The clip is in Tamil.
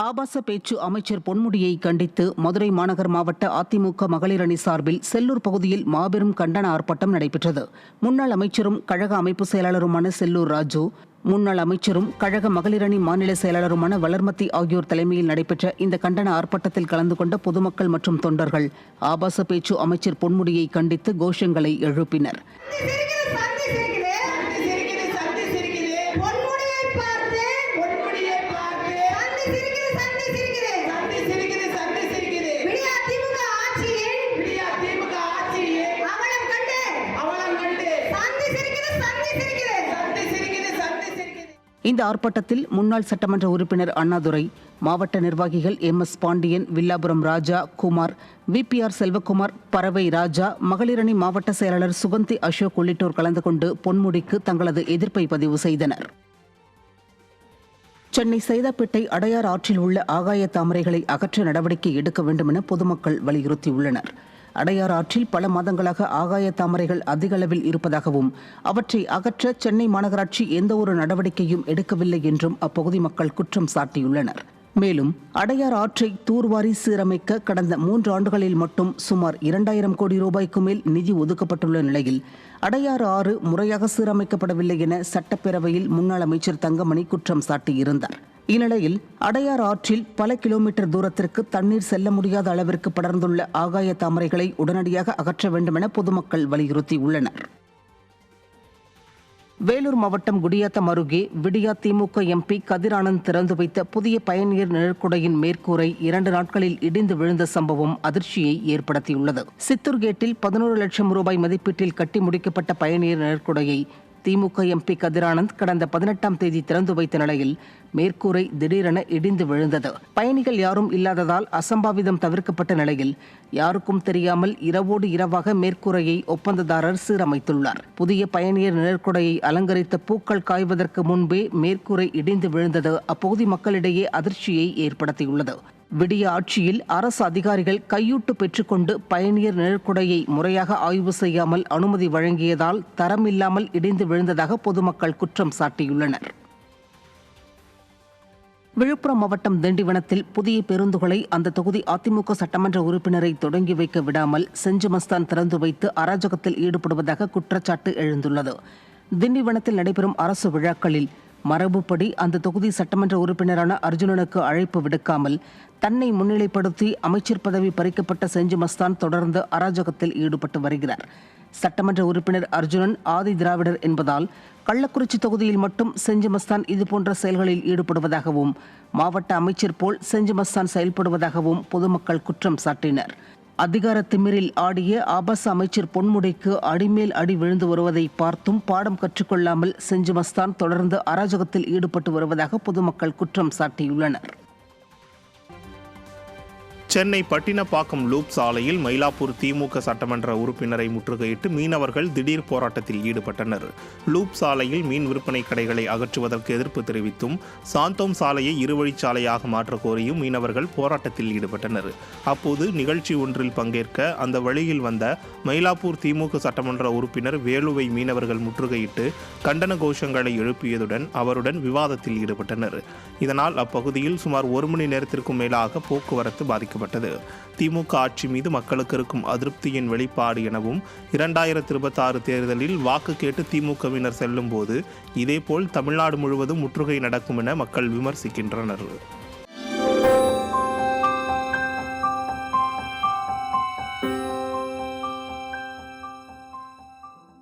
ஆபாச பேச்சு அமைச்சர் பொன்முடியை கண்டித்து மதுரை மாநகர் மாவட்ட அதிமுக மகளிர் அணி சார்பில் செல்லூர் பகுதியில் மாபெரும் கண்டன ஆர்ப்பாட்டம் நடைபெற்றது. முன்னாள் அமைச்சரும் கழக அமைப்பு செயலாளருமான செல்லூர் ராஜு, முன்னாள் அமைச்சரும் கழக மகளிர் அணி மாநில செயலாளருமான வளர்மதி ஆகியோர் தலைமையில் நடைபெற்ற இந்த கண்டன ஆர்ப்பாட்டத்தில் கலந்து கொண்ட பொதுமக்கள் மற்றும் தொண்டர்கள் ஆபாச பேச்சு அமைச்சர் பொன்முடியை கண்டித்து கோஷங்களை எழுப்பினர். இந்த ஆர்ப்பாட்டத்தில் முன்னாள் சட்டமன்ற உறுப்பினர் அண்ணாதுரை, மாவட்ட நிர்வாகிகள் MS பாண்டியன், வில்லாபுரம் ராஜா, குமார், VPR செல்வகுமார், பறவை ராஜா, மகளிரணி மாவட்ட செயலாளர் சுகந்தி அசோக் உள்ளிட்டோர் கலந்து கொண்டு பொன்முடிக்கு தங்களது எதிர்ப்பை பதிவு செய்தனர். சென்னை சைதாப்பேட்டை அடையார் ஆற்றில் உள்ள ஆகாய தாமரைகளை அகற்ற நடவடிக்கை எடுக்க வேண்டும் என பொதுமக்கள் வலியுறுத்தியுள்ளனர். அடையார் ஆற்றில் பல மாதங்களாக ஆகாய தாமரைகள் அதிக அளவில் இருப்பதாகவும் அவற்றை அகற்ற சென்னை மாநகராட்சி எந்தவொரு நடவடிக்கையும் எடுக்கவில்லை என்றும் அப்பகுதி மக்கள் குற்றம் சாட்டியுள்ளனர். மேலும் அடையார் ஆற்றை தூர்வாரி சீரமைக்க கடந்த 3 ஆண்டுகளில் மட்டும் சுமார் 2000 கோடி ரூபாய்க்கு மேல் நிதி ஒதுக்கப்பட்டுள்ள நிலையில் அடையாறு ஆறு முறையாக சீரமைக்கப்படவில்லை என சட்டப்பேரவையில் முன்னாள் அமைச்சர் தங்கமணி குற்றம் சாட்டியிருந்தார். இந்நிலையில் அடையார் ஆற்றில் பல கிலோமீட்டர் தூரத்திற்கு தண்ணீர் செல்ல முடியாத அளவிற்கு படர்ந்துள்ள ஆகாய தாமரைகளை உடனடியாக அகற்ற வேண்டும் என பொதுமக்கள் வலியுறுத்தியுள்ளனர். வேலூர் மாவட்டம் குடியாத்தம் அருகே விடியா திமுக MP கதிர் ஆனந்த் திறந்து வைத்த புதிய பயணியர் நிழற்குடையின் மேற்கூரை 2 நாட்களில் இடிந்து விழுந்த சம்பவம் அதிர்ச்சியை ஏற்படுத்தியுள்ளது. சித்தூர் கேட்டில் 11 லட்சம் ரூபாய் மதிப்பீட்டில் கட்டி முடிக்கப்பட்ட பயணியர் நிழற்குடையை திமுக MP கதிர் ஆனந்த் கடந்த 18ஆம் தேதி திறந்து வைத்த நிலையில் மேற்கூரை திடீரென இடிந்து விழுந்தது. பயணிகள் யாரும் இல்லாததால் அசம்பாவிதம் தவிர்க்கப்பட்ட நிலையில் யாருக்கும் தெரியாமல் இரவோடு இரவாக மேற்கூரையை ஒப்பந்ததாரர் சீரமைத்துள்ளார். புதிய பயணியர் நிழற்குடையை அலங்கரித்த பூக்கள் காய்வதற்கு முன்பே மேற்கூரை இடிந்து விழுந்தது அப்பகுதி மக்களிடையே அதிர்ச்சியை ஏற்படுத்தியுள்ளது. விடிய ஆட்சியில் அரசு அதிகாரிகள் கையூட்டு பெற்றுக்கொண்டு பயணியர் நிழற்குடையை முறையாக ஆய்வு செய்யாமல் அனுமதி வழங்கியதால் தரமில்லாமல் இடிந்து விழுந்ததாக பொதுமக்கள் குற்றம் சாட்டியுள்ளனர். விழுப்புரம் மாவட்டம் திண்டிவனத்தில் புதிய பேருந்துகளை அந்த தொகுதி அதிமுக சட்டமன்ற உறுப்பினரை தொடங்கி வைக்க விடாமல் செஞ்சு மஸ்தான் திறந்து வைத்து அராஜகத்தில் ஈடுபடுவதாக குற்றச்சாட்டு எழுந்துள்ளது. திண்டிவனத்தில் நடைபெறும் அரசு விழாக்களில் மரபுப்படி அந்த தொகுதி சட்டமன்ற உறுப்பினரான அர்ஜுனனுக்கு அழைப்பு விடுக்காமல் தன்னை முன்னிலைப்படுத்தி அமைச்சர் பதவி பறிக்கப்பட்ட செஞ்சு மஸ்தான் தொடர்ந்து அராஜகத்தில் ஈடுபட்டு வருகிறார். சட்டமன்ற உறுப்பினர் அர்ஜுனன் ஆதி திராவிடர் என்பதால் கள்ளக்குறிச்சி தொகுதியில் மட்டும் செஞ்சு மஸ்தான் இதுபோன்ற செயல்களில் ஈடுபடுவதாகவும் மாவட்ட அமைச்சர் போல் செஞ்சு மஸ்தான் செயல்படுவதாகவும் பொதுமக்கள் குற்றம் சாட்டினர். அதிகார திமிரில் ஆடிய ஆபாச அமைச்சர் பொன்முடிக்கு அடிமேல் அடி விழுந்து வருவதை பார்த்தும் பாடம் கற்றுக்கொள்ளாமல் செஞ்சு மஸ்தான் தொடர்ந்து அராஜகத்தில் ஈடுபட்டு வருவதாக பொதுமக்கள் குற்றம் சாட்டியுள்ளனர். சென்னை பட்டினப்பாக்கம் லூப் சாலையில் மயிலாப்பூர் திமுக சட்டமன்ற உறுப்பினரை முற்றுகையிட்டு மீனவர்கள் திடீர் போராட்டத்தில் ஈடுபட்டனர். லூப் சாலையில் மீன் விற்பனை கடைகளை அகற்றுவதற்கு எதிர்ப்பு தெரிவித்தும் சாந்தோம் சாலையை இருவழிச்சாலையாக மாற்ற கோரியும் மீனவர்கள் போராட்டத்தில் ஈடுபட்டனர். அப்போது நிகழ்ச்சி ஒன்றில் பங்கேற்க அந்த வழியில் வந்த மயிலாப்பூர் திமுக சட்டமன்ற உறுப்பினர் வேலுவை மீனவர்கள் முற்றுகையிட்டு கண்டன கோஷங்களை எழுப்பியதுடன் அவருடன் விவாதத்தில் ஈடுபட்டனர். இதனால் அப்பகுதியில் சுமார் 1 மணி நேரத்திற்கும் மேலாக போக்குவரத்து பாதிக்கப்பட்டது. திமுக ஆட்சி மீது மக்களுக்கு இருக்கும் அதிருப்தியின் வெளிப்பாடு எனவும் 2026 தேர்தலில் வாக்கு கேட்டு திமுகவினர் செல்லும் போது இதேபோல் தமிழ்நாடு முழுவதும் முற்றுகை நடக்கும் என மக்கள் விமர்சிக்கின்றனர்.